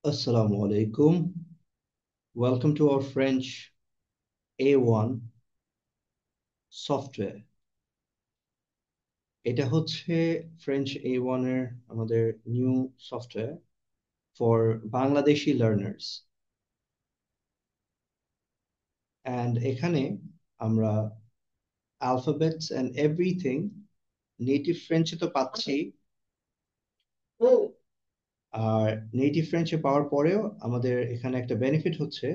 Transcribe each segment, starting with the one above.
Assalamu alaikum. Welcome to our French A1 software. এটা হচ্ছে French A1 এর আমাদের new software for Bangladeshi learners. And এখানে আমরা alphabets and everything নেটিভ ফ্রেঞ্চে তো পাচ্ছি, আর নেটিভ ফ্রেঞ্চে পাওয়ার পরেও আমাদের এখানে একটা বেনিফিট হচ্ছে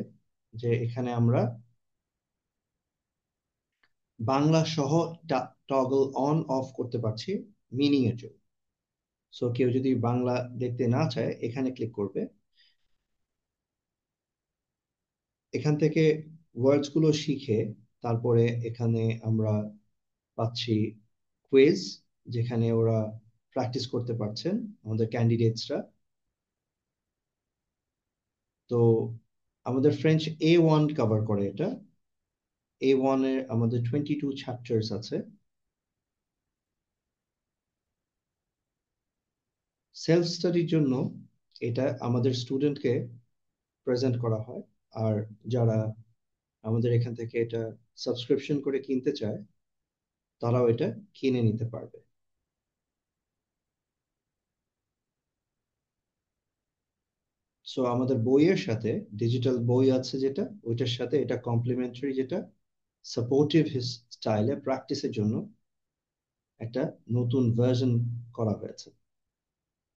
যে এখানে আমরা বাংলা সহ টগল অন অফ করতে পারছি মিনিং এর জন্য। সো কেউ যদি বাংলা দেখতে না চায় এখানে ক্লিক করবে, এখান থেকে ওয়ার্ডস গুলো শিখে তারপরে এখানে আমরা পাচ্ছি কুইজ, যেখানে ওরা প্র্যাকটিস করতে পারছেন আমাদের ক্যান্ডিডেটসরা। তো আমাদের ফ্রেঞ্চ A1 কভার করে এটা। A1 এর আমাদের 22 চ্যাপ্টার্স আছে। সেলফ স্টাডির জন্য এটা আমাদের স্টুডেন্টকে প্রেজেন্ট করা হয়, আর যারা আমাদের এখান থেকে এটা সাবস্ক্রিপশন করে কিনতে চায় তারাও এটা কিনে নিতে পারবে। সো আমাদের বইয়ের সাথে ডিজিটাল বই আছে যেটা, ওইটার সাথে এটা কমপ্লিমেন্টারি, যেটা সাপোর্টিভ স্টাইলে প্র্যাকটিসের জন্য একটা নতুন ভার্সন করা হয়েছে।